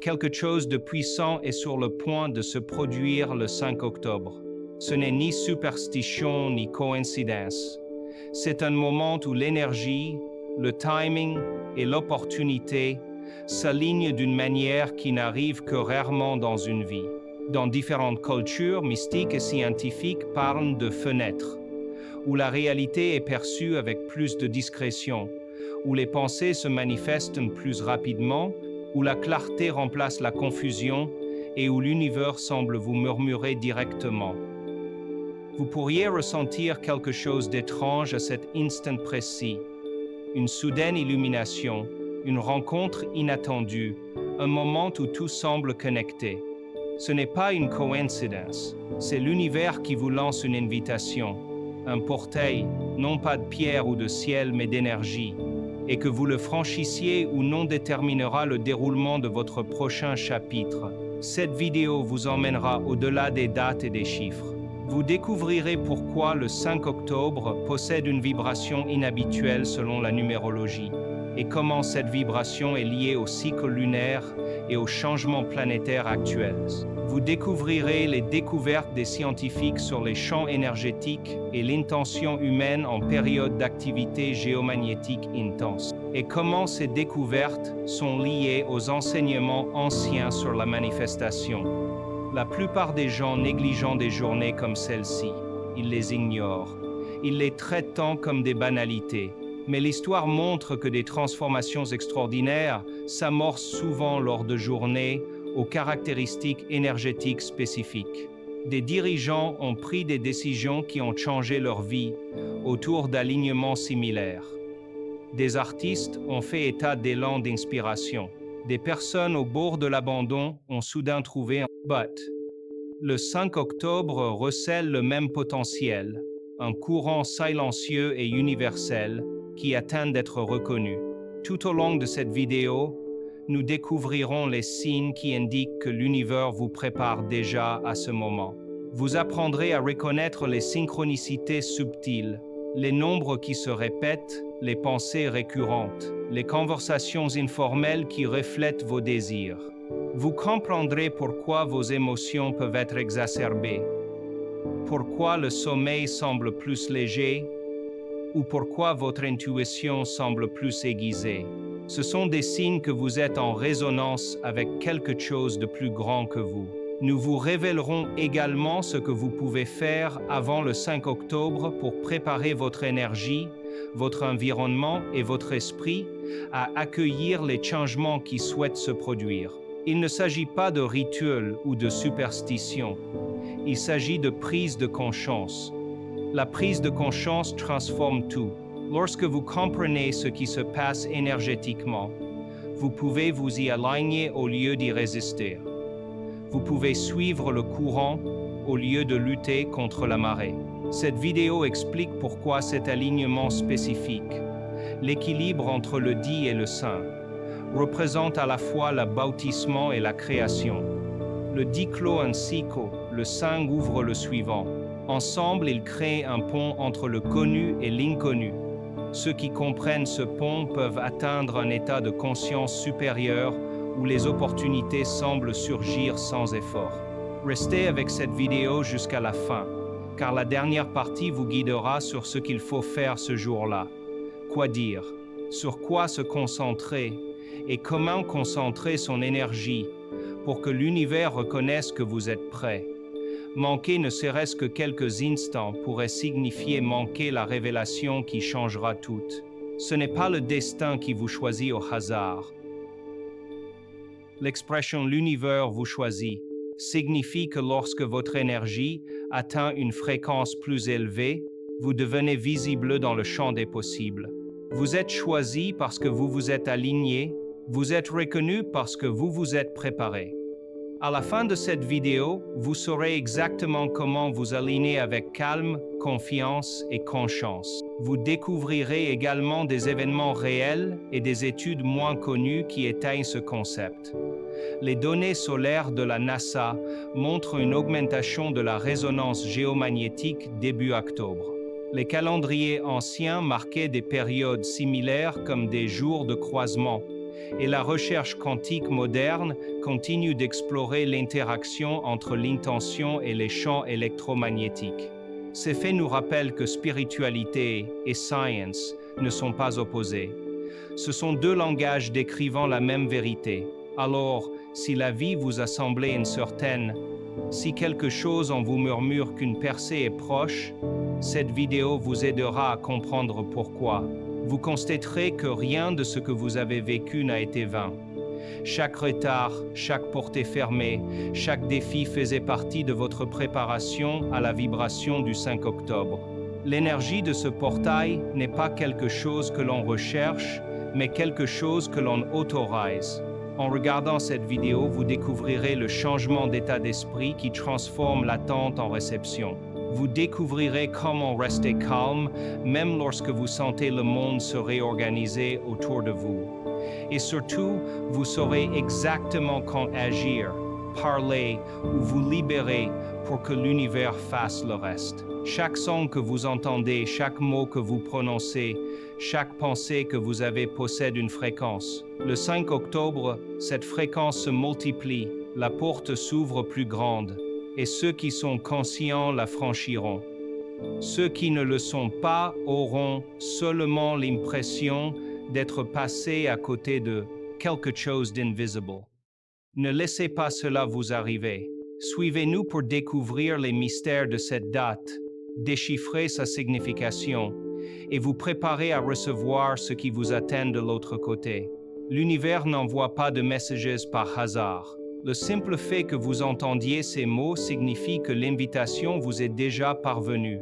Quelque chose de puissant est sur le point de se produire le 5 octobre. Ce n'est ni superstition ni coïncidence. C'est un moment où l'énergie, le timing et l'opportunité s'alignent d'une manière qui n'arrive que rarement dans une vie. Dans différentes cultures mystiques et scientifiques parlent de fenêtres, où la réalité est perçue avec plus de discrétion, où les pensées se manifestent plus rapidement, où la clarté remplace la confusion et où l'univers semble vous murmurer directement. Vous pourriez ressentir quelque chose d'étrange à cet instant précis, une soudaine illumination, une rencontre inattendue, un moment où tout semble connecté. Ce n'est pas une coïncidence, c'est l'univers qui vous lance une invitation, un portail, non pas de pierre ou de ciel mais d'énergie, et que vous le franchissiez ou non déterminera le déroulement de votre prochain chapitre. Cette vidéo vous emmènera au-delà des dates et des chiffres. Vous découvrirez pourquoi le 5 octobre possède une vibration inhabituelle selon la numérologie, et comment cette vibration est liée au cycle lunaire et aux changements planétaires actuels. Vous découvrirez les découvertes des scientifiques sur les champs énergétiques et l'intention humaine en période d'activité géomagnétique intense, et comment ces découvertes sont liées aux enseignements anciens sur la manifestation. La plupart des gens négligent des journées comme celle-ci. Ils les ignorent. Ils les traitent comme des banalités. Mais l'histoire montre que des transformations extraordinaires s'amorcent souvent lors de journées aux caractéristiques énergétiques spécifiques. Des dirigeants ont pris des décisions qui ont changé leur vie autour d'alignements similaires. Des artistes ont fait état d'élan d'inspiration. Des personnes au bord de l'abandon ont soudain trouvé un but. Le 5 octobre recèle le même potentiel, un courant silencieux et universel qui attend d'être reconnu. Tout au long de cette vidéo, nous découvrirons les signes qui indiquent que l'univers vous prépare déjà à ce moment. Vous apprendrez à reconnaître les synchronicités subtiles, les nombres qui se répètent, les pensées récurrentes, les conversations informelles qui reflètent vos désirs. Vous comprendrez pourquoi vos émotions peuvent être exacerbées, pourquoi le sommeil semble plus léger, ou pourquoi votre intuition semble plus aiguisée. Ce sont des signes que vous êtes en résonance avec quelque chose de plus grand que vous. Nous vous révélerons également ce que vous pouvez faire avant le 5 octobre pour préparer votre énergie, votre environnement et votre esprit à accueillir les changements qui souhaitent se produire. Il ne s'agit pas de rituel ou de superstition. Il s'agit de prise de conscience. La prise de conscience transforme tout. Lorsque vous comprenez ce qui se passe énergétiquement, vous pouvez vous y aligner au lieu d'y résister. Vous pouvez suivre le courant au lieu de lutter contre la marée. Cette vidéo explique pourquoi cet alignement spécifique, l'équilibre entre le dit et le saint, représente à la fois l'aboutissement et la création. Le dit clôt un cycle, le saint ouvre le suivant. Ensemble, ils créent un pont entre le connu et l'inconnu. Ceux qui comprennent ce pont peuvent atteindre un état de conscience supérieur où les opportunités semblent surgir sans effort. Restez avec cette vidéo jusqu'à la fin, car la dernière partie vous guidera sur ce qu'il faut faire ce jour-là. Quoi dire, sur quoi se concentrer et comment concentrer son énergie pour que l'univers reconnaisse que vous êtes prêt. Manquer ne serait-ce que quelques instants pourrait signifier manquer la révélation qui changera tout. Ce n'est pas le destin qui vous choisit au hasard. L'expression « l'univers vous choisit » signifie que lorsque votre énergie atteint une fréquence plus élevée, vous devenez visible dans le champ des possibles. Vous êtes choisi parce que vous vous êtes aligné, vous êtes reconnu parce que vous vous êtes préparé. À la fin de cette vidéo, vous saurez exactement comment vous aligner avec calme, confiance et conscience. Vous découvrirez également des événements réels et des études moins connues qui étayent ce concept. Les données solaires de la NASA montrent une augmentation de la résonance géomagnétique début octobre. Les calendriers anciens marquaient des périodes similaires comme des jours de croisement, et la recherche quantique moderne continue d'explorer l'interaction entre l'intention et les champs électromagnétiques. Ces faits nous rappellent que spiritualité et science ne sont pas opposés. Ce sont deux langages décrivant la même vérité. Alors, si la vie vous a semblé incertaine, si quelque chose en vous murmure qu'une percée est proche, cette vidéo vous aidera à comprendre pourquoi. Vous constaterez que rien de ce que vous avez vécu n'a été vain. Chaque retard, chaque portée fermée, chaque défi faisait partie de votre préparation à la vibration du 5 octobre. L'énergie de ce portail n'est pas quelque chose que l'on recherche, mais quelque chose que l'on autorise. En regardant cette vidéo, vous découvrirez le changement d'état d'esprit qui transforme l'attente en réception. Vous découvrirez comment rester calme, même lorsque vous sentez le monde se réorganiser autour de vous. Et surtout, vous saurez exactement quand agir, parler ou vous libérer pour que l'univers fasse le reste. Chaque son que vous entendez, chaque mot que vous prononcez, chaque pensée que vous avez possède une fréquence. Le 5 octobre, cette fréquence se multiplie, la porte s'ouvre plus grande, et ceux qui sont conscients la franchiront. Ceux qui ne le sont pas auront seulement l'impression d'être passés à côté de quelque chose d'invisible. Ne laissez pas cela vous arriver. Suivez-nous pour découvrir les mystères de cette date, déchiffrer sa signification et vous préparer à recevoir ce qui vous attend de l'autre côté. L'univers n'envoie pas de messages par hasard. Le simple fait que vous entendiez ces mots signifie que l'invitation vous est déjà parvenue.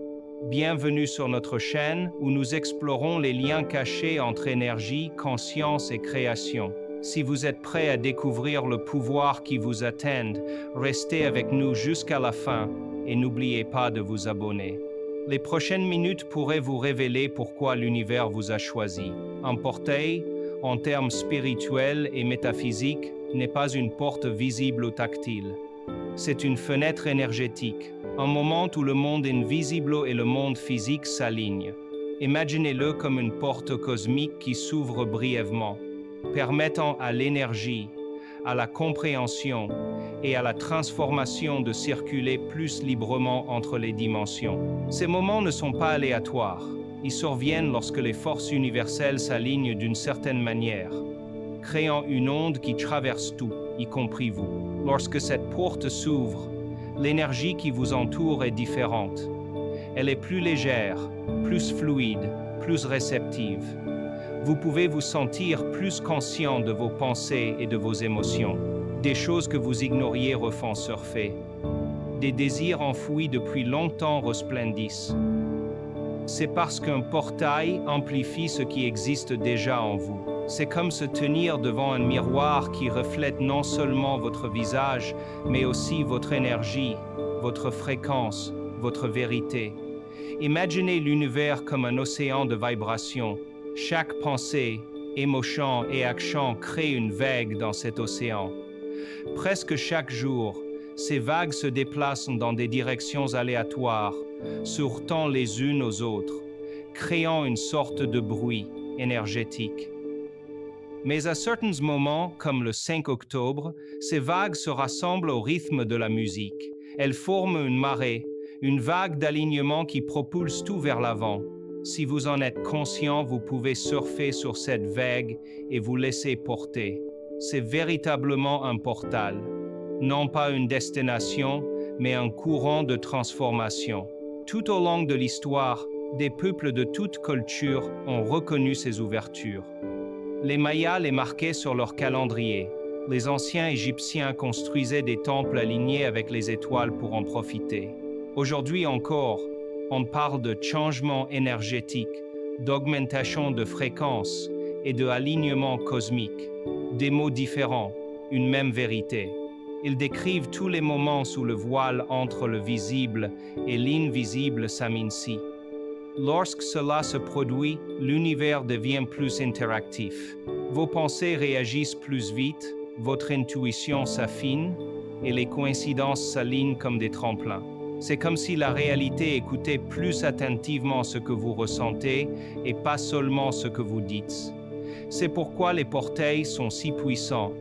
Bienvenue sur notre chaîne où nous explorons les liens cachés entre énergie, conscience et création. Si vous êtes prêt à découvrir le pouvoir qui vous attend, restez avec nous jusqu'à la fin et n'oubliez pas de vous abonner. Les prochaines minutes pourraient vous révéler pourquoi l'univers vous a choisi. Un portail, en termes spirituels et métaphysiques, n'est pas une porte visible ou tactile. C'est une fenêtre énergétique, un moment où le monde invisible et le monde physique s'alignent. Imaginez-le comme une porte cosmique qui s'ouvre brièvement, permettant à l'énergie, à la compréhension et à la transformation de circuler plus librement entre les dimensions. Ces moments ne sont pas aléatoires. Ils surviennent lorsque les forces universelles s'alignent d'une certaine manière, créant une onde qui traverse tout, y compris vous. Lorsque cette porte s'ouvre, l'énergie qui vous entoure est différente. Elle est plus légère, plus fluide, plus réceptive. Vous pouvez vous sentir plus conscient de vos pensées et de vos émotions. Des choses que vous ignoriez refont surfer. Des désirs enfouis depuis longtemps resplendissent. C'est parce qu'un portail amplifie ce qui existe déjà en vous. C'est comme se tenir devant un miroir qui reflète non seulement votre visage, mais aussi votre énergie, votre fréquence, votre vérité. Imaginez l'univers comme un océan de vibrations. Chaque pensée, émotion et action crée une vague dans cet océan. Presque chaque jour, ces vagues se déplacent dans des directions aléatoires, se heurtant les unes aux autres, créant une sorte de bruit énergétique. Mais à certains moments, comme le 5 octobre, ces vagues se rassemblent au rythme de la musique. Elles forment une marée, une vague d'alignement qui propulse tout vers l'avant. Si vous en êtes conscient, vous pouvez surfer sur cette vague et vous laisser porter. C'est véritablement un portal, non pas une destination, mais un courant de transformation. Tout au long de l'histoire, des peuples de toute culture ont reconnu ces ouvertures. Les Mayas les marquaient sur leur calendrier. Les anciens Égyptiens construisaient des temples alignés avec les étoiles pour en profiter. Aujourd'hui encore, on parle de changement énergétique, d'augmentation de fréquence et de alignement cosmique. Des mots différents, une même vérité. Ils décrivent tous les moments où le voile entre le visible et l'invisible s'amincit. Lorsque cela se produit, l'univers devient plus interactif. Vos pensées réagissent plus vite, votre intuition s'affine et les coïncidences s'alignent comme des tremplins. C'est comme si la réalité écoutait plus attentivement ce que vous ressentez et pas seulement ce que vous dites. C'est pourquoi les portails sont si puissants.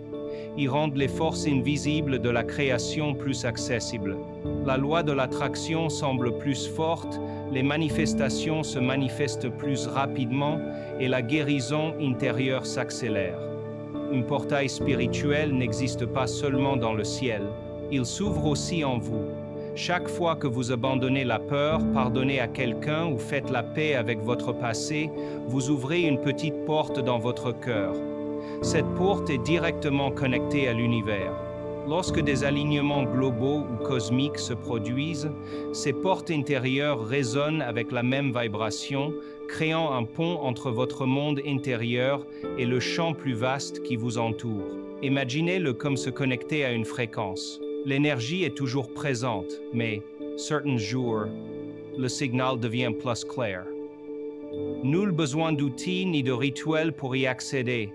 Ils rendent les forces invisibles de la création plus accessibles. La loi de l'attraction semble plus forte, les manifestations se manifestent plus rapidement et la guérison intérieure s'accélère. Un portail spirituel n'existe pas seulement dans le ciel, il s'ouvre aussi en vous. Chaque fois que vous abandonnez la peur, pardonnez à quelqu'un ou faites la paix avec votre passé, vous ouvrez une petite porte dans votre cœur. Cette porte est directement connectée à l'univers. Lorsque des alignements globaux ou cosmiques se produisent, ces portes intérieures résonnent avec la même vibration, créant un pont entre votre monde intérieur et le champ plus vaste qui vous entoure. Imaginez-le comme se connecter à une fréquence. L'énergie est toujours présente, mais, certains jours, le signal devient plus clair. Nul besoin d'outils ni de rituels pour y accéder,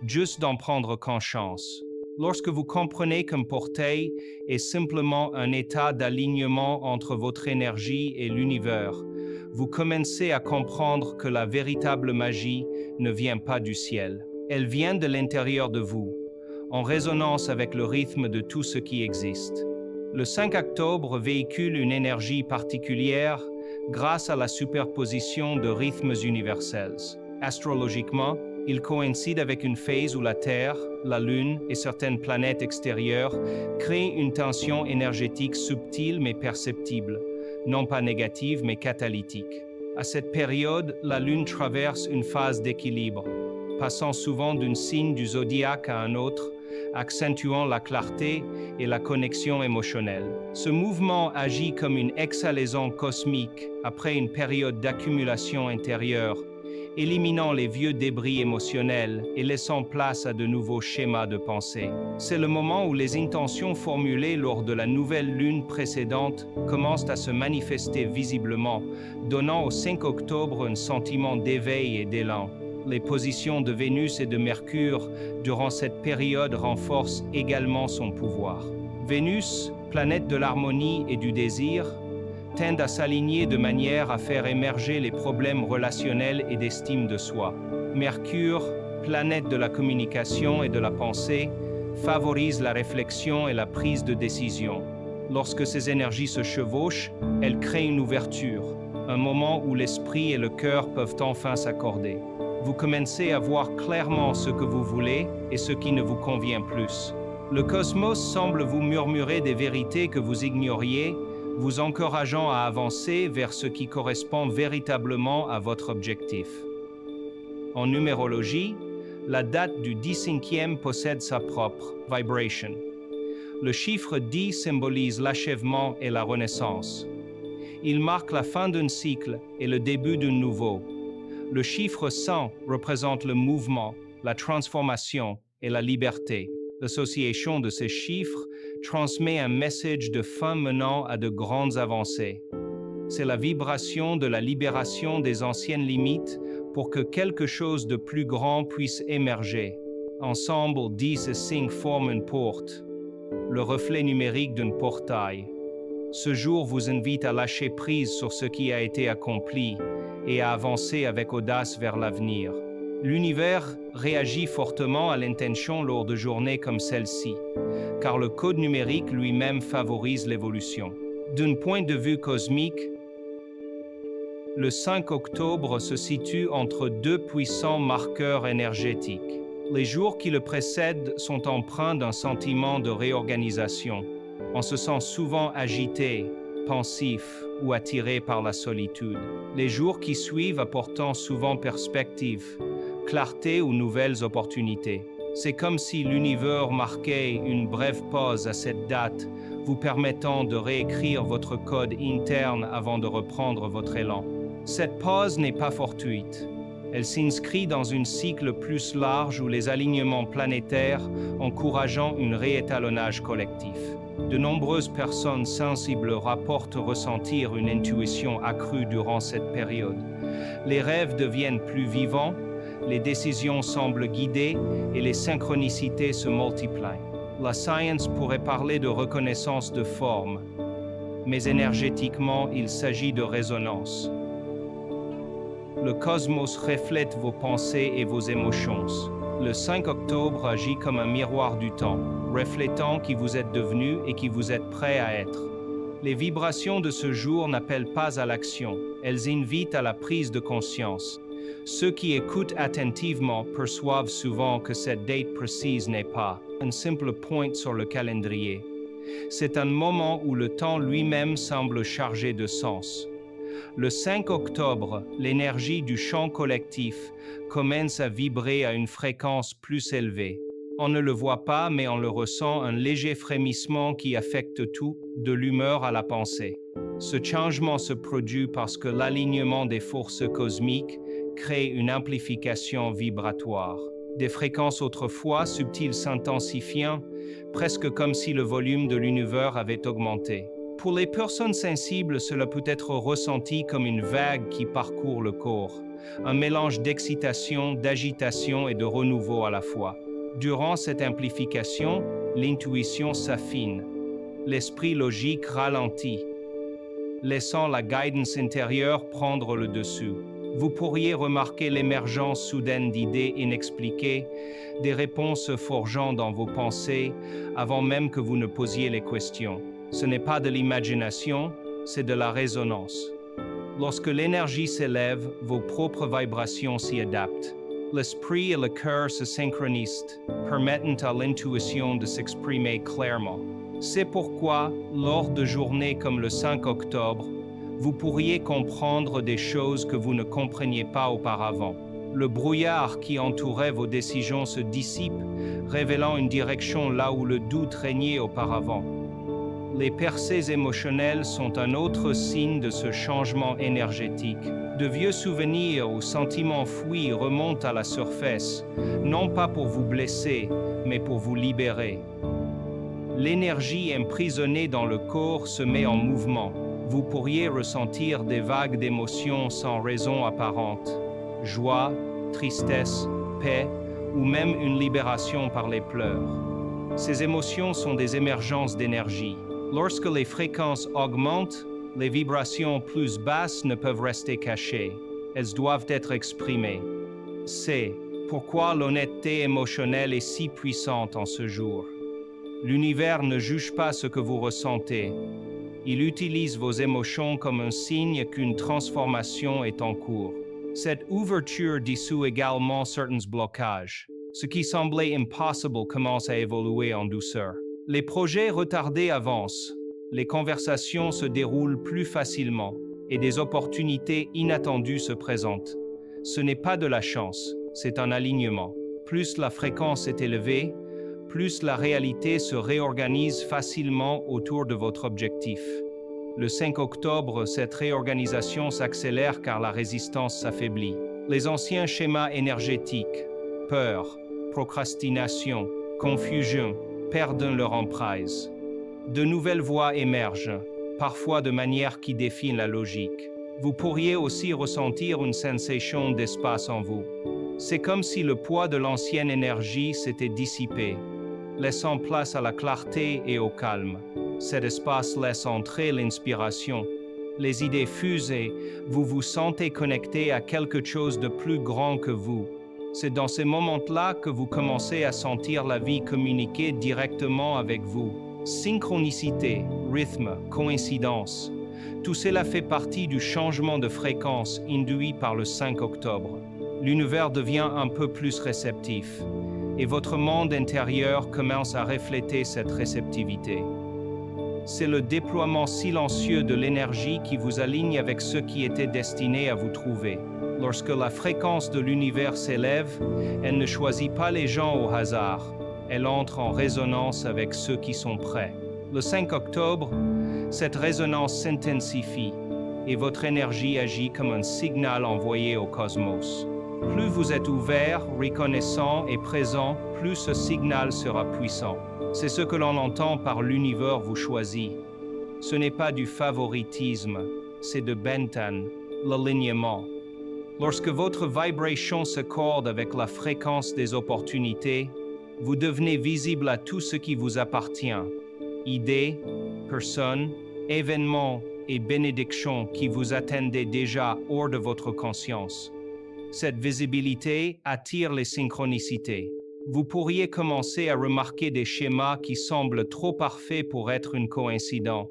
juste d'en prendre conscience. Lorsque vous comprenez qu'un portail est simplement un état d'alignement entre votre énergie et l'univers, vous commencez à comprendre que la véritable magie ne vient pas du ciel. Elle vient de l'intérieur de vous, en résonance avec le rythme de tout ce qui existe. Le 5 octobre véhicule une énergie particulière grâce à la superposition de rythmes universels. Astrologiquement, il coïncide avec une phase où la Terre, la Lune et certaines planètes extérieures créent une tension énergétique subtile mais perceptible, non pas négative mais catalytique. À cette période, la Lune traverse une phase d'équilibre, passant souvent d'un signe du zodiaque à un autre, accentuant la clarté et la connexion émotionnelle. Ce mouvement agit comme une exhalaison cosmique après une période d'accumulation intérieure, éliminant les vieux débris émotionnels et laissant place à de nouveaux schémas de pensée. C'est le moment où les intentions formulées lors de la nouvelle lune précédente commencent à se manifester visiblement, donnant au 5 octobre un sentiment d'éveil et d'élan. Les positions de Vénus et de Mercure durant cette période renforcent également son pouvoir. Vénus, planète de l'harmonie et du désir, tendent à s'aligner de manière à faire émerger les problèmes relationnels et d'estime de soi. Mercure, planète de la communication et de la pensée, favorise la réflexion et la prise de décision. Lorsque ces énergies se chevauchent, elles créent une ouverture, un moment où l'esprit et le cœur peuvent enfin s'accorder. Vous commencez à voir clairement ce que vous voulez et ce qui ne vous convient plus. Le cosmos semble vous murmurer des vérités que vous ignoriez, vous encourageant à avancer vers ce qui correspond véritablement à votre objectif. En numérologie, la date du 15e possède sa propre vibration. Le chiffre 10 symbolise l'achèvement et la renaissance. Il marque la fin d'un cycle et le début d'un nouveau. Le chiffre 100 représente le mouvement, la transformation et la liberté. L'association de ces chiffres transmet un message de fin menant à de grandes avancées. C'est la vibration de la libération des anciennes limites pour que quelque chose de plus grand puisse émerger. Ensemble, 10 et 5 forment une porte, le reflet numérique d'un portail. Ce jour vous invite à lâcher prise sur ce qui a été accompli et à avancer avec audace vers l'avenir. L'univers réagit fortement à l'intention lors de journées comme celle-ci, car le code numérique lui-même favorise l'évolution. D'un point de vue cosmique, le 5 octobre se situe entre deux puissants marqueurs énergétiques. Les jours qui le précèdent sont empreints d'un sentiment de réorganisation. On se sent souvent agité, pensif ou attiré par la solitude. Les jours qui suivent apportant souvent perspective, clarté ou nouvelles opportunités. C'est comme si l'univers marquait une brève pause à cette date, vous permettant de réécrire votre code interne avant de reprendre votre élan. Cette pause n'est pas fortuite. Elle s'inscrit dans un cycle plus large où les alignements planétaires encourageant un réétalonnage collectif. De nombreuses personnes sensibles rapportent ressentir une intuition accrue durant cette période. Les rêves deviennent plus vivants, les décisions semblent guidées et les synchronicités se multiplient. La science pourrait parler de reconnaissance de forme, mais énergétiquement, il s'agit de résonance. Le cosmos reflète vos pensées et vos émotions. Le 5 octobre agit comme un miroir du temps, reflétant qui vous êtes devenu et qui vous êtes prêt à être. Les vibrations de ce jour n'appellent pas à l'action, elles invitent à la prise de conscience. Ceux qui écoutent attentivement perçoivent souvent que cette date précise n'est pas un simple point sur le calendrier. C'est un moment où le temps lui-même semble chargé de sens. Le 5 octobre, l'énergie du champ collectif commence à vibrer à une fréquence plus élevée. On ne le voit pas, mais on le ressent, un léger frémissement qui affecte tout, de l'humeur à la pensée. Ce changement se produit parce que l'alignement des forces cosmiques crée une amplification vibratoire. Des fréquences autrefois subtiles s'intensifiant, presque comme si le volume de l'univers avait augmenté. Pour les personnes sensibles, cela peut être ressenti comme une vague qui parcourt le corps, un mélange d'excitation, d'agitation et de renouveau à la fois. Durant cette amplification, l'intuition s'affine, l'esprit logique ralentit, laissant la guidance intérieure prendre le dessus. Vous pourriez remarquer l'émergence soudaine d'idées inexpliquées, des réponses se forgeant dans vos pensées avant même que vous ne posiez les questions. Ce n'est pas de l'imagination, c'est de la résonance. Lorsque l'énergie s'élève, vos propres vibrations s'y adaptent. L'esprit et le cœur se synchronisent, permettant à l'intuition de s'exprimer clairement. C'est pourquoi, lors de journées comme le 5 octobre, vous pourriez comprendre des choses que vous ne compreniez pas auparavant. Le brouillard qui entourait vos décisions se dissipe, révélant une direction là où le doute régnait auparavant. Les percées émotionnelles sont un autre signe de ce changement énergétique. De vieux souvenirs ou sentiments enfouis remontent à la surface, non pas pour vous blesser, mais pour vous libérer. L'énergie emprisonnée dans le corps se met en mouvement. Vous pourriez ressentir des vagues d'émotions sans raison apparente. Joie, tristesse, paix, ou même une libération par les pleurs. Ces émotions sont des émergences d'énergie. Lorsque les fréquences augmentent, les vibrations plus basses ne peuvent rester cachées. Elles doivent être exprimées. C'est pourquoi l'honnêteté émotionnelle est si puissante en ce jour. L'univers ne juge pas ce que vous ressentez. Il utilise vos émotions comme un signe qu'une transformation est en cours. Cette ouverture dissout également certains blocages. Ce qui semblait impossible commence à évoluer en douceur. Les projets retardés avancent, les conversations se déroulent plus facilement et des opportunités inattendues se présentent. Ce n'est pas de la chance, c'est un alignement. Plus la fréquence est élevée, plus la réalité se réorganise facilement autour de votre objectif. Le 5 octobre, cette réorganisation s'accélère car la résistance s'affaiblit. Les anciens schémas énergétiques, peur, procrastination, confusion, perdent leur emprise. De nouvelles voies émergent, parfois de manière qui défie la logique. Vous pourriez aussi ressentir une sensation d'espace en vous. C'est comme si le poids de l'ancienne énergie s'était dissipé, laissant place à la clarté et au calme. Cet espace laisse entrer l'inspiration. Les idées fusent et vous vous sentez connecté à quelque chose de plus grand que vous. C'est dans ces moments-là que vous commencez à sentir la vie communiquer directement avec vous. Synchronicité, rythme, coïncidence. Tout cela fait partie du changement de fréquence induit par le 5 octobre. L'univers devient un peu plus réceptif et votre monde intérieur commence à refléter cette réceptivité. C'est le déploiement silencieux de l'énergie qui vous aligne avec ce qui était destiné à vous trouver. Lorsque la fréquence de l'univers s'élève, elle ne choisit pas les gens au hasard. Elle entre en résonance avec ceux qui sont prêts. Le 5 octobre, cette résonance s'intensifie et votre énergie agit comme un signal envoyé au cosmos. Plus vous êtes ouvert, reconnaissant et présent, plus ce signal sera puissant. C'est ce que l'on entend par l'univers vous choisit. Ce n'est pas du favoritisme, c'est de Bentan, l'alignement. Lorsque votre vibration s'accorde avec la fréquence des opportunités, vous devenez visible à tout ce qui vous appartient. Idées, personnes, événements et bénédictions qui vous attendaient déjà hors de votre conscience. Cette visibilité attire les synchronicités. Vous pourriez commencer à remarquer des schémas qui semblent trop parfaits pour être une coïncidence,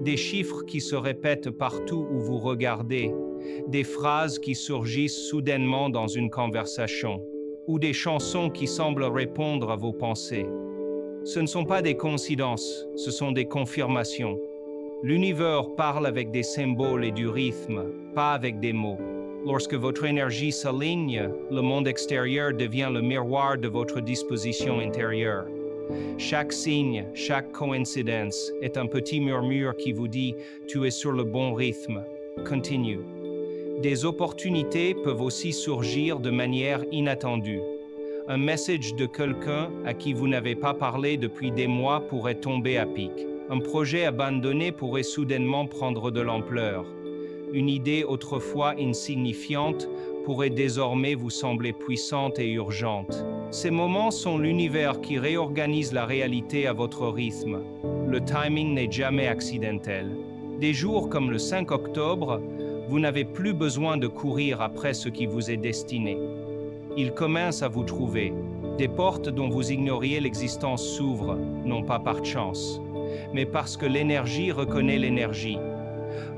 des chiffres qui se répètent partout où vous regardez, des phrases qui surgissent soudainement dans une conversation, ou des chansons qui semblent répondre à vos pensées. Ce ne sont pas des coïncidences, ce sont des confirmations. L'univers parle avec des symboles et du rythme, pas avec des mots. Lorsque votre énergie s'aligne, le monde extérieur devient le miroir de votre disposition intérieure. Chaque signe, chaque coïncidence est un petit murmure qui vous dit « tu es sur le bon rythme, continue ». Des opportunités peuvent aussi surgir de manière inattendue. Un message de quelqu'un à qui vous n'avez pas parlé depuis des mois pourrait tomber à pic. Un projet abandonné pourrait soudainement prendre de l'ampleur. Une idée autrefois insignifiante pourrait désormais vous sembler puissante et urgente. Ces moments sont l'univers qui réorganise la réalité à votre rythme. Le timing n'est jamais accidentel. Des jours comme le 5 octobre, vous n'avez plus besoin de courir après ce qui vous est destiné. Il commence à vous trouver. Des portes dont vous ignoriez l'existence s'ouvrent, non pas par chance, mais parce que l'énergie reconnaît l'énergie.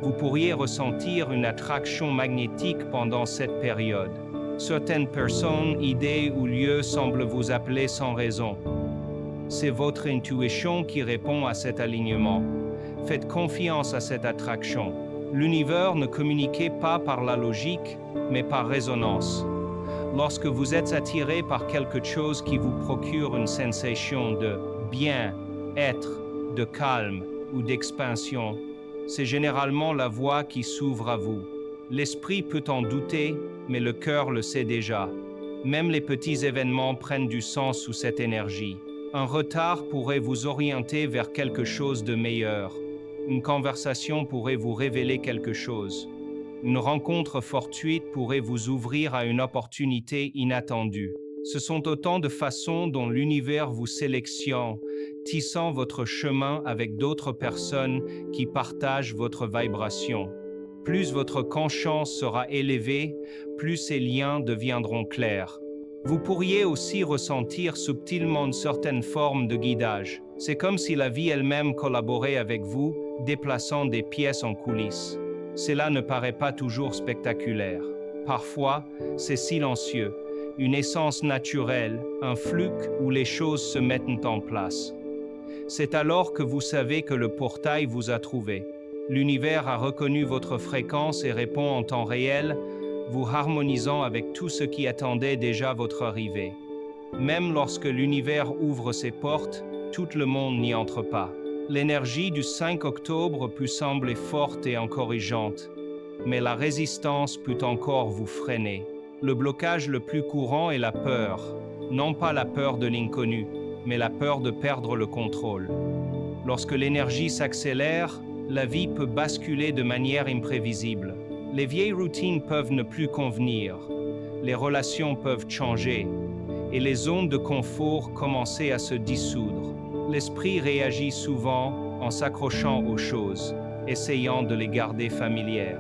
Vous pourriez ressentir une attraction magnétique pendant cette période. Certaines personnes, idées ou lieux semblent vous appeler sans raison. C'est votre intuition qui répond à cet alignement. Faites confiance à cette attraction. L'univers ne communique pas par la logique, mais par résonance. Lorsque vous êtes attiré par quelque chose qui vous procure une sensation de bien-être, de calme ou d'expansion, c'est généralement la voie qui s'ouvre à vous. L'esprit peut en douter, mais le cœur le sait déjà. Même les petits événements prennent du sens sous cette énergie. Un retard pourrait vous orienter vers quelque chose de meilleur. Une conversation pourrait vous révéler quelque chose. Une rencontre fortuite pourrait vous ouvrir à une opportunité inattendue. Ce sont autant de façons dont l'univers vous sélectionne, tissant votre chemin avec d'autres personnes qui partagent votre vibration. Plus votre conscience sera élevée, plus ces liens deviendront clairs. Vous pourriez aussi ressentir subtilement une certaine forme de guidage. C'est comme si la vie elle-même collaborait avec vous, déplaçant des pièces en coulisses. Cela ne paraît pas toujours spectaculaire. Parfois, c'est silencieux, une essence naturelle, un flux où les choses se mettent en place. C'est alors que vous savez que le portail vous a trouvé. L'univers a reconnu votre fréquence et répond en temps réel, vous harmonisant avec tout ce qui attendait déjà votre arrivée. Même lorsque l'univers ouvre ses portes, tout le monde n'y entre pas. L'énergie du 5 octobre peut sembler forte et encourageante, mais la résistance peut encore vous freiner. Le blocage le plus courant est la peur, non pas la peur de l'inconnu, mais la peur de perdre le contrôle. Lorsque l'énergie s'accélère, la vie peut basculer de manière imprévisible. Les vieilles routines peuvent ne plus convenir, les relations peuvent changer, et les zones de confort commencer à se dissoudre. L'esprit réagit souvent en s'accrochant aux choses, essayant de les garder familières.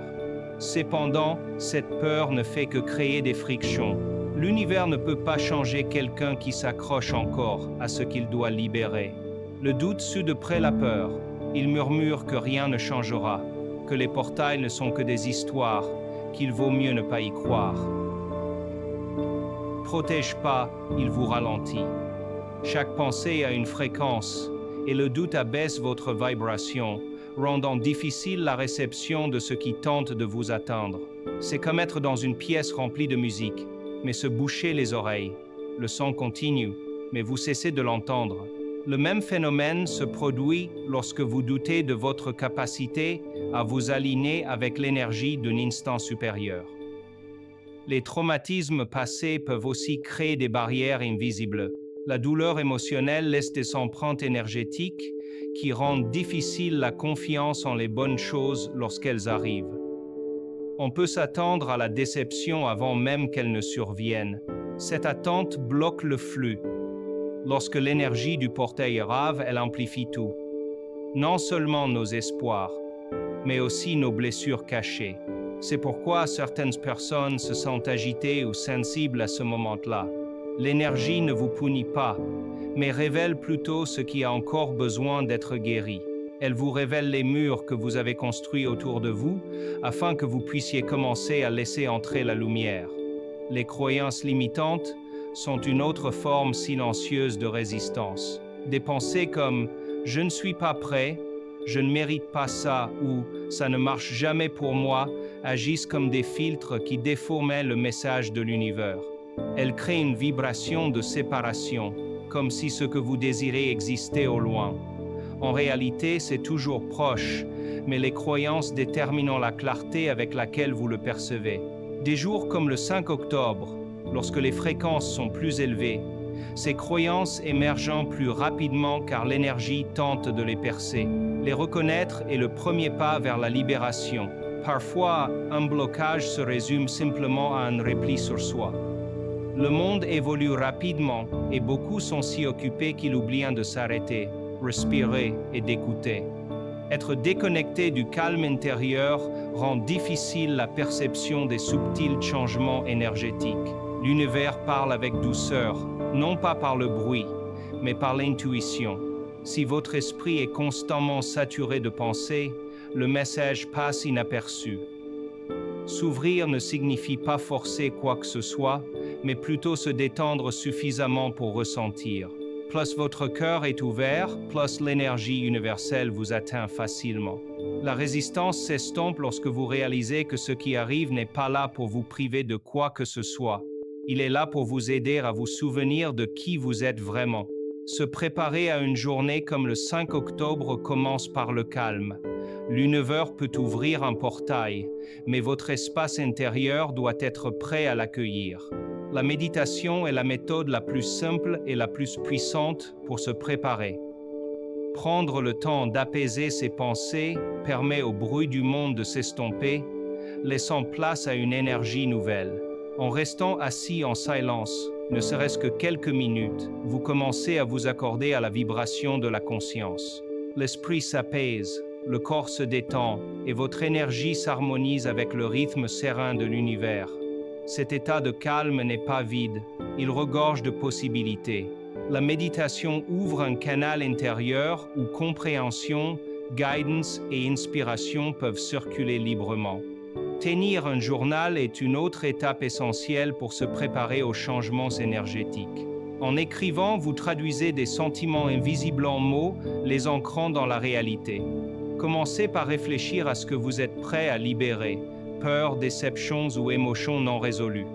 Cependant, cette peur ne fait que créer des frictions. L'univers ne peut pas changer quelqu'un qui s'accroche encore à ce qu'il doit libérer. Le doute suit de près la peur. Il murmure que rien ne changera, que les portails ne sont que des histoires, qu'il vaut mieux ne pas y croire. Protège pas, il vous ralentit. Chaque pensée a une fréquence, et le doute abaisse votre vibration, rendant difficile la réception de ce qui tente de vous atteindre. C'est comme être dans une pièce remplie de musique, mais se boucher les oreilles. Le son continue, mais vous cessez de l'entendre. Le même phénomène se produit lorsque vous doutez de votre capacité à vous aligner avec l'énergie d'un instant supérieur. Les traumatismes passés peuvent aussi créer des barrières invisibles. La douleur émotionnelle laisse des empreintes énergétiques qui rendent difficile la confiance en les bonnes choses lorsqu'elles arrivent. On peut s'attendre à la déception avant même qu'elle ne survienne. Cette attente bloque le flux. Lorsque l'énergie du portail arrive, elle amplifie tout. Non seulement nos espoirs, mais aussi nos blessures cachées. C'est pourquoi certaines personnes se sentent agitées ou sensibles à ce moment-là. L'énergie ne vous punit pas, mais révèle plutôt ce qui a encore besoin d'être guéri. Elle vous révèle les murs que vous avez construits autour de vous, afin que vous puissiez commencer à laisser entrer la lumière. Les croyances limitantes sont une autre forme silencieuse de résistance. Des pensées comme « je ne suis pas prêt »,« je ne mérite pas ça » ou « ça ne marche jamais pour moi » agissent comme des filtres qui déforment le message de l'univers. Elles créent une vibration de séparation, comme si ce que vous désirez existait au loin. En réalité, c'est toujours proche, mais les croyances déterminent la clarté avec laquelle vous le percevez. Des jours comme le 5 octobre, lorsque les fréquences sont plus élevées, ces croyances émergent plus rapidement car l'énergie tente de les percer. Les reconnaître est le premier pas vers la libération. Parfois, un blocage se résume simplement à un repli sur soi. Le monde évolue rapidement et beaucoup sont si occupés qu'ils oublient de s'arrêter, respirer et d'écouter. Être déconnecté du calme intérieur rend difficile la perception des subtils changements énergétiques. L'univers parle avec douceur, non pas par le bruit, mais par l'intuition. Si votre esprit est constamment saturé de pensées, le message passe inaperçu. S'ouvrir ne signifie pas forcer quoi que ce soit, mais plutôt se détendre suffisamment pour ressentir. Plus votre cœur est ouvert, plus l'énergie universelle vous atteint facilement. La résistance s'estompe lorsque vous réalisez que ce qui arrive n'est pas là pour vous priver de quoi que ce soit. Il est là pour vous aider à vous souvenir de qui vous êtes vraiment. Se préparer à une journée comme le 5 octobre commence par le calme. L'univers peut ouvrir un portail, mais votre espace intérieur doit être prêt à l'accueillir. La méditation est la méthode la plus simple et la plus puissante pour se préparer. Prendre le temps d'apaiser ses pensées permet au bruit du monde de s'estomper, laissant place à une énergie nouvelle. En restant assis en silence, ne serait-ce que quelques minutes, vous commencez à vous accorder à la vibration de la conscience. L'esprit s'apaise, le corps se détend et votre énergie s'harmonise avec le rythme serein de l'univers. Cet état de calme n'est pas vide, il regorge de possibilités. La méditation ouvre un canal intérieur où compréhension, guidance et inspiration peuvent circuler librement. Tenir un journal est une autre étape essentielle pour se préparer aux changements énergétiques. En écrivant, vous traduisez des sentiments invisibles en mots, les ancrant dans la réalité. Commencez par réfléchir à ce que vous êtes prêt à libérer, peur, déceptions ou émotions non résolues.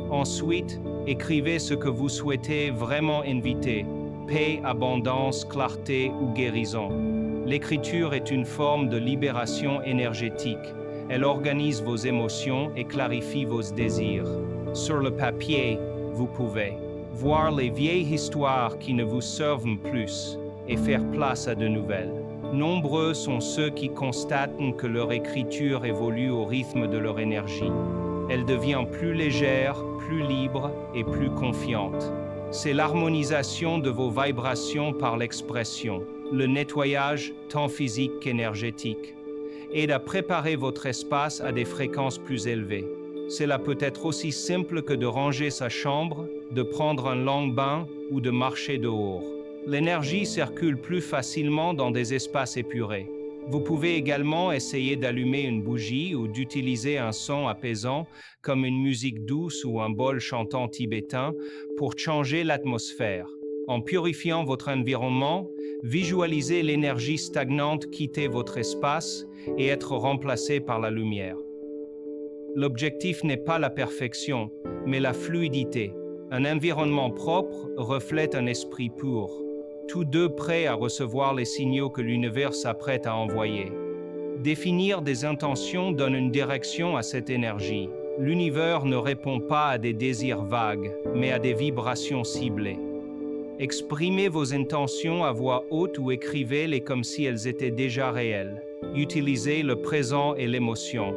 Ensuite, écrivez ce que vous souhaitez vraiment inviter, paix, abondance, clarté ou guérison. L'écriture est une forme de libération énergétique. Elle organise vos émotions et clarifie vos désirs. Sur le papier, vous pouvez voir les vieilles histoires qui ne vous servent plus et faire place à de nouvelles. Nombreux sont ceux qui constatent que leur écriture évolue au rythme de leur énergie. Elle devient plus légère, plus libre et plus confiante. C'est l'harmonisation de vos vibrations par l'expression, le nettoyage tant physique qu'énergétique, aide à préparer votre espace à des fréquences plus élevées. Cela peut être aussi simple que de ranger sa chambre, de prendre un long bain ou de marcher dehors. L'énergie circule plus facilement dans des espaces épurés. Vous pouvez également essayer d'allumer une bougie ou d'utiliser un son apaisant comme une musique douce ou un bol chantant tibétain pour changer l'atmosphère. En purifiant votre environnement, visualisez l'énergie stagnante quitter votre espace et être remplacée par la lumière. L'objectif n'est pas la perfection, mais la fluidité. Un environnement propre reflète un esprit pur. Tous deux prêts à recevoir les signaux que l'univers s'apprête à envoyer. Définir des intentions donne une direction à cette énergie. L'univers ne répond pas à des désirs vagues, mais à des vibrations ciblées. Exprimez vos intentions à voix haute ou écrivez-les comme si elles étaient déjà réelles. Utilisez le présent et l'émotion.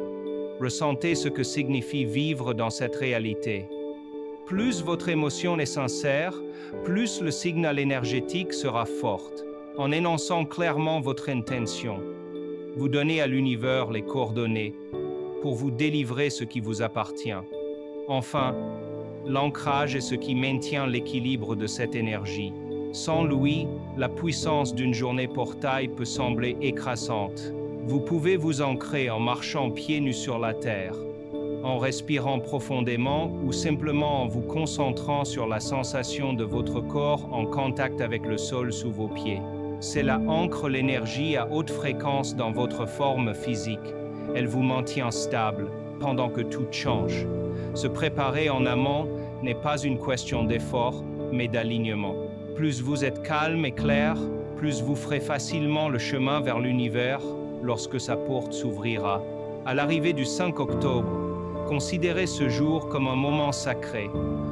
Ressentez ce que signifie vivre dans cette réalité. Plus votre émotion est sincère, plus le signal énergétique sera fort. En énonçant clairement votre intention, Vous donnez à l'univers les coordonnées pour vous délivrer ce qui vous appartient. Enfin, l'ancrage est ce qui maintient l'équilibre de cette énergie. Sans lui, la puissance d'une journée portail peut sembler écrasante. Vous pouvez vous ancrer en marchant pieds nus sur la terre, en respirant profondément ou simplement en vous concentrant sur la sensation de votre corps en contact avec le sol sous vos pieds. Cela ancre l'énergie à haute fréquence dans votre forme physique. Elle vous maintient stable pendant que tout change. Se préparer en amont n'est pas une question d'effort, mais d'alignement. Plus vous êtes calme et clair, plus vous ferez facilement le chemin vers l'univers lorsque sa porte s'ouvrira. À l'arrivée du 5 octobre, considérez ce jour comme un moment sacré,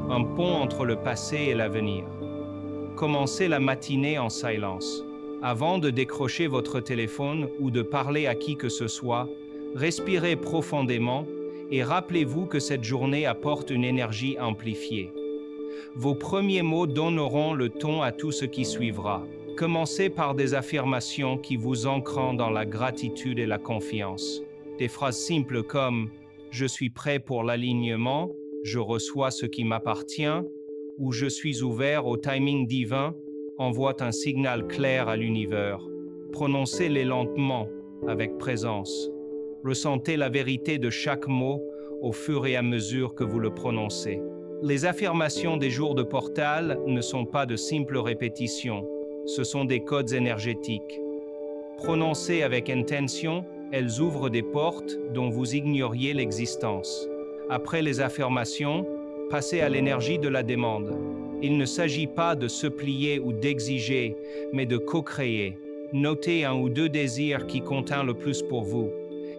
un pont entre le passé et l'avenir. Commencez la matinée en silence. Avant de décrocher votre téléphone ou de parler à qui que ce soit, respirez profondément et rappelez-vous que cette journée apporte une énergie amplifiée. Vos premiers mots donneront le ton à tout ce qui suivra. Commencez par des affirmations qui vous ancrent dans la gratitude et la confiance. Des phrases simples comme « Je suis prêt pour l'alignement »,« Je reçois ce qui m'appartient » ou « Je suis ouvert au timing divin » envoient un signal clair à l'univers. Prononcez-les lentement, avec présence. Ressentez la vérité de chaque mot au fur et à mesure que vous le prononcez. Les affirmations des jours de portal ne sont pas de simples répétitions, ce sont des codes énergétiques. Prononcées avec intention, elles ouvrent des portes dont vous ignoriez l'existence. Après les affirmations, passez à l'énergie de la demande. Il ne s'agit pas de se plier ou d'exiger, mais de co-créer. Notez un ou deux désirs qui comptent le plus pour vous.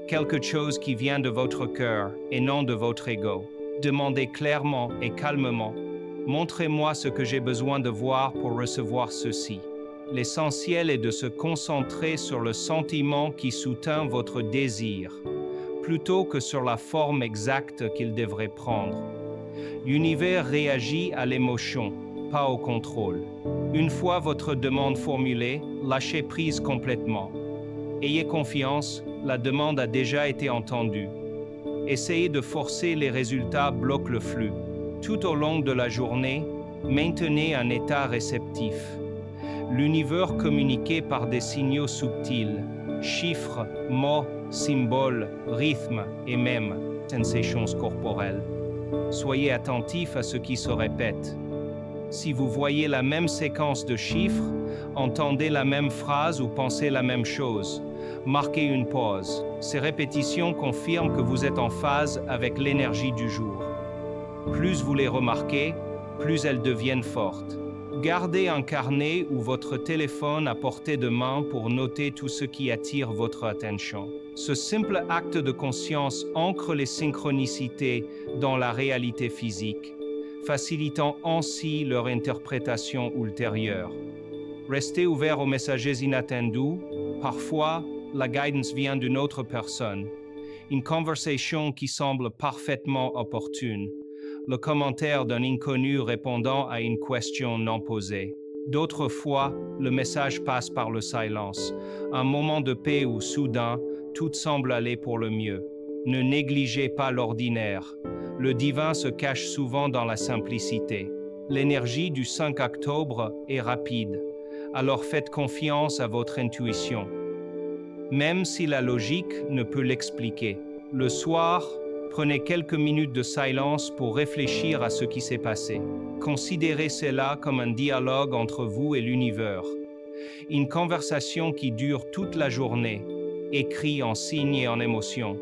Quelque chose qui vient de votre cœur et non de votre ego. Demandez clairement et calmement. Montrez-moi ce que j'ai besoin de voir pour recevoir ceci. L'essentiel est de se concentrer sur le sentiment qui sous-tend votre désir, plutôt que sur la forme exacte qu'il devrait prendre. L'univers réagit à l'émotion, pas au contrôle. Une fois votre demande formulée, lâchez prise complètement. Ayez confiance, la demande a déjà été entendue. Essayez de forcer les résultats bloquent le flux. Tout au long de la journée, maintenez un état réceptif. L'univers communiqué par des signaux subtils, chiffres, mots, symboles, rythmes et même sensations corporelles. Soyez attentif à ce qui se répète. Si vous voyez la même séquence de chiffres, entendez la même phrase ou pensez la même chose, marquez une pause. Ces répétitions confirment que vous êtes en phase avec l'énergie du jour. Plus vous les remarquez, plus elles deviennent fortes. Gardez un carnet ou votre téléphone à portée de main pour noter tout ce qui attire votre attention. Ce simple acte de conscience ancre les synchronicités dans la réalité physique, facilitant ainsi leur interprétation ultérieure. Restez ouvert aux messages inattendus. Parfois, la guidance vient d'une autre personne. Une conversation qui semble parfaitement opportune. Le commentaire d'un inconnu répondant à une question non posée. D'autres fois, le message passe par le silence, un moment de paix où soudain, tout semble aller pour le mieux. Ne négligez pas l'ordinaire. Le divin se cache souvent dans la simplicité. L'énergie du 5 octobre est rapide, alors faites confiance à votre intuition. Même si la logique ne peut l'expliquer. Le soir, prenez quelques minutes de silence pour réfléchir à ce qui s'est passé. Considérez cela comme un dialogue entre vous et l'univers. Une conversation qui dure toute la journée, écrit en signes et en émotions.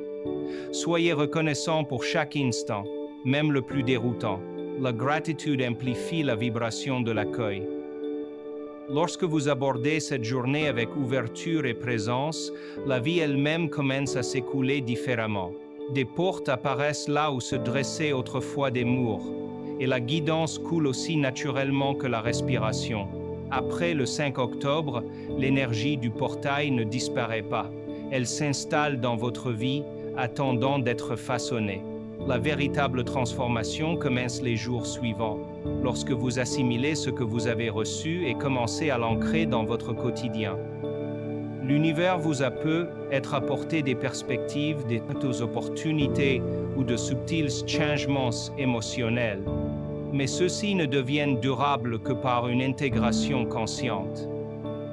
Soyez reconnaissant pour chaque instant, même le plus déroutant. La gratitude amplifie la vibration de l'accueil. Lorsque vous abordez cette journée avec ouverture et présence, la vie elle-même commence à s'écouler différemment. Des portes apparaissent là où se dressaient autrefois des murs, et la guidance coule aussi naturellement que la respiration. Après le 5 octobre, l'énergie du portail ne disparaît pas. Elle s'installe dans votre vie, attendant d'être façonnée. La véritable transformation commence les jours suivants, lorsque vous assimilez ce que vous avez reçu et commencez à l'ancrer dans votre quotidien. L'univers vous a peut-être apporté des perspectives, des opportunités ou de subtils changements émotionnels, mais ceux-ci ne deviennent durables que par une intégration consciente.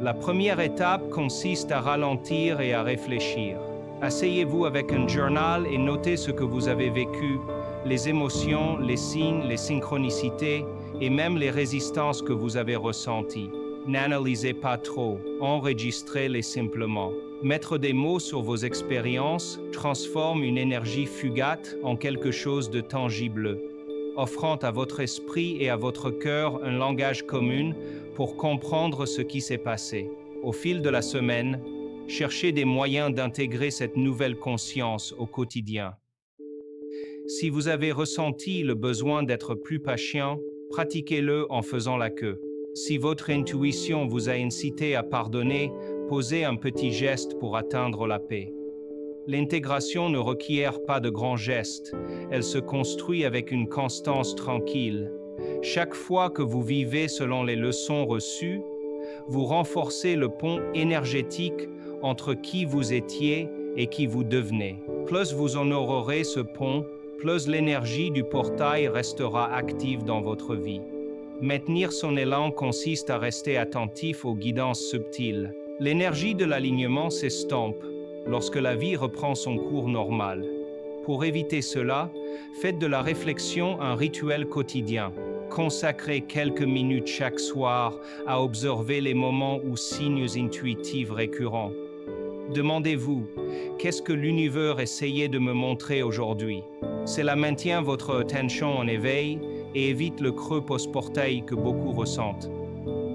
La première étape consiste à ralentir et à réfléchir. Asseyez-vous avec un journal et notez ce que vous avez vécu, les émotions, les signes, les synchronicités et même les résistances que vous avez ressenties. N'analysez pas trop, enregistrez-les simplement. Mettre des mots sur vos expériences transforme une énergie fugate en quelque chose de tangible, offrant à votre esprit et à votre cœur un langage commun pour comprendre ce qui s'est passé. Au fil de la semaine, cherchez des moyens d'intégrer cette nouvelle conscience au quotidien. Si vous avez ressenti le besoin d'être plus patient, pratiquez-le en faisant la queue. Si votre intuition vous a incité à pardonner, posez un petit geste pour atteindre la paix. L'intégration ne requiert pas de grands gestes, elle se construit avec une constance tranquille. Chaque fois que vous vivez selon les leçons reçues, vous renforcez le pont énergétique entre qui vous étiez et qui vous devenez. Plus vous honorerez ce pont, plus l'énergie du portail restera active dans votre vie. Maintenir son élan consiste à rester attentif aux guidances subtiles. L'énergie de l'alignement s'estompe lorsque la vie reprend son cours normal. Pour éviter cela, faites de la réflexion un rituel quotidien. Consacrez quelques minutes chaque soir à observer les moments ou signes intuitifs récurrents. Demandez-vous, qu'est-ce que l'univers essayait de me montrer aujourd'hui? Cela maintient votre attention en éveil et évite le creux post-portail que beaucoup ressentent.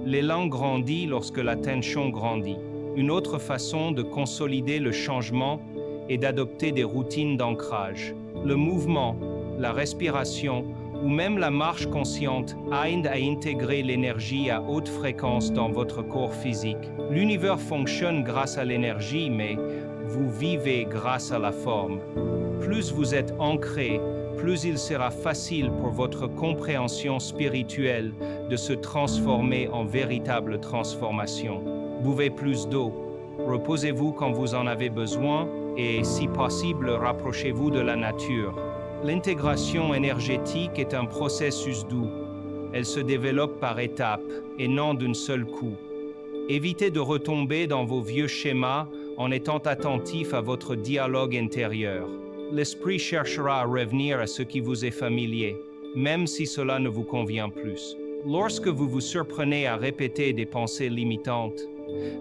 L'élan grandit lorsque l'attention grandit. Une autre façon de consolider le changement est d'adopter des routines d'ancrage. Le mouvement, la respiration ou même la marche consciente aident à intégrer l'énergie à haute fréquence dans votre corps physique. L'univers fonctionne grâce à l'énergie, mais vous vivez grâce à la forme. Plus vous êtes ancré, plus il sera facile pour votre compréhension spirituelle de se transformer en véritable transformation. Buvez plus d'eau, reposez-vous quand vous en avez besoin et, si possible, rapprochez-vous de la nature. L'intégration énergétique est un processus doux. Elle se développe par étapes et non d'un seul coup. Évitez de retomber dans vos vieux schémas en étant attentif à votre dialogue intérieur. L'esprit cherchera à revenir à ce qui vous est familier, même si cela ne vous convient plus. Lorsque vous vous surprenez à répéter des pensées limitantes,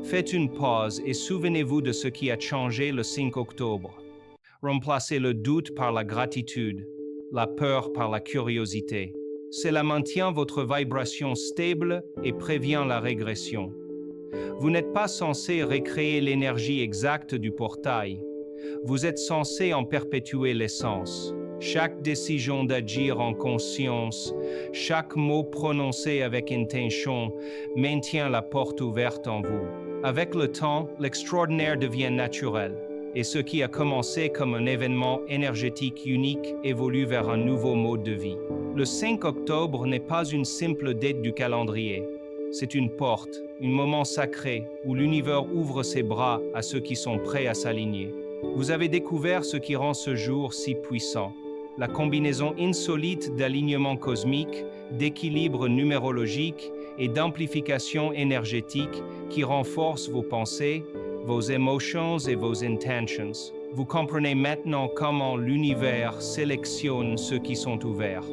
faites une pause et souvenez-vous de ce qui a changé le 5 octobre. Remplacez le doute par la gratitude, la peur par la curiosité. Cela maintient votre vibration stable et prévient la régression. Vous n'êtes pas censé recréer l'énergie exacte du portail. Vous êtes censé en perpétuer l'essence. Chaque décision d'agir en conscience, chaque mot prononcé avec intention maintient la porte ouverte en vous. Avec le temps, l'extraordinaire devient naturel, et ce qui a commencé comme un événement énergétique unique évolue vers un nouveau mode de vie. Le 5 octobre n'est pas une simple date du calendrier. C'est une porte, un moment sacré où l'univers ouvre ses bras à ceux qui sont prêts à s'aligner. Vous avez découvert ce qui rend ce jour si puissant. La combinaison insolite d'alignement cosmique, d'équilibre numérologique et d'amplification énergétique qui renforce vos pensées, vos émotions et vos intentions. Vous comprenez maintenant comment l'univers sélectionne ceux qui sont ouverts,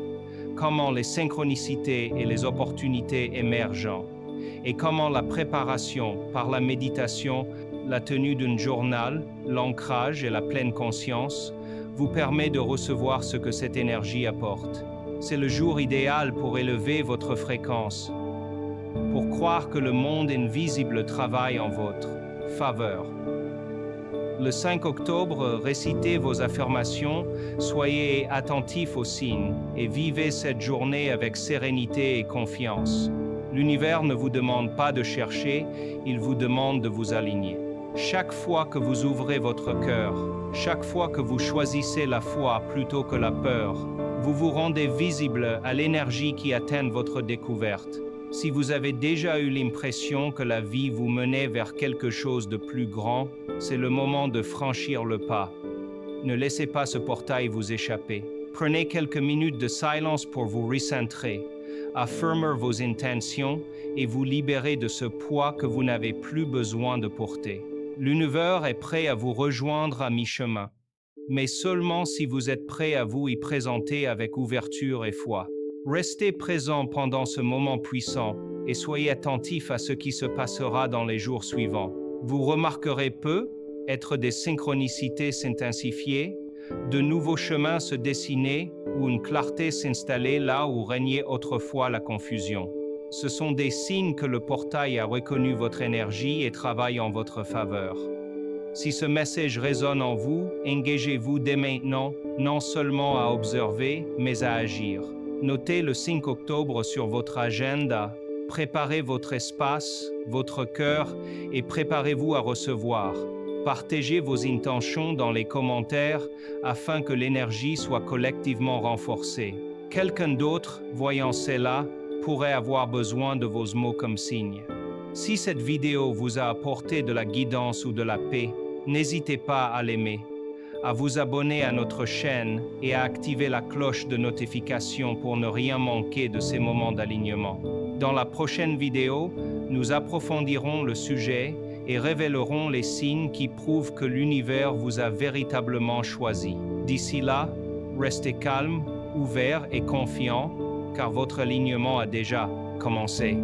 comment les synchronicités et les opportunités émergent, et comment la préparation par la méditation, la tenue d'un journal, l'ancrage et la pleine conscience vous permet de recevoir ce que cette énergie apporte. C'est le jour idéal pour élever votre fréquence, pour croire que le monde invisible travaille en votre faveur. Le 5 octobre, récitez vos affirmations, soyez attentifs aux signes et vivez cette journée avec sérénité et confiance. L'univers ne vous demande pas de chercher, il vous demande de vous aligner. Chaque fois que vous ouvrez votre cœur, chaque fois que vous choisissez la foi plutôt que la peur, vous vous rendez visible à l'énergie qui atteint votre découverte. Si vous avez déjà eu l'impression que la vie vous menait vers quelque chose de plus grand, c'est le moment de franchir le pas. Ne laissez pas ce portail vous échapper. Prenez quelques minutes de silence pour vous recentrer, affirmer vos intentions et vous libérer de ce poids que vous n'avez plus besoin de porter. L'univers est prêt à vous rejoindre à mi-chemin, mais seulement si vous êtes prêt à vous y présenter avec ouverture et foi. Restez présent pendant ce moment puissant et soyez attentif à ce qui se passera dans les jours suivants. Vous remarquerez peut-être des synchronicités s'intensifier, de nouveaux chemins se dessiner ou une clarté s'installer là où régnait autrefois la confusion. Ce sont des signes que le portail a reconnu votre énergie et travaille en votre faveur. Si ce message résonne en vous, engagez-vous dès maintenant, non seulement à observer, mais à agir. Notez le 5 octobre sur votre agenda, préparez votre espace, votre cœur et préparez-vous à recevoir. Partagez vos intentions dans les commentaires afin que l'énergie soit collectivement renforcée. Quelqu'un d'autre, voyant cela, pourrait avoir besoin de vos mots comme signe. Si cette vidéo vous a apporté de la guidance ou de la paix, n'hésitez pas à l'aimer, à vous abonner à notre chaîne et à activer la cloche de notification pour ne rien manquer de ces moments d'alignement. Dans la prochaine vidéo, nous approfondirons le sujet et révélerons les signes qui prouvent que l'univers vous a véritablement choisi. D'ici là, restez calme, ouvert et confiant, car votre alignement a déjà commencé.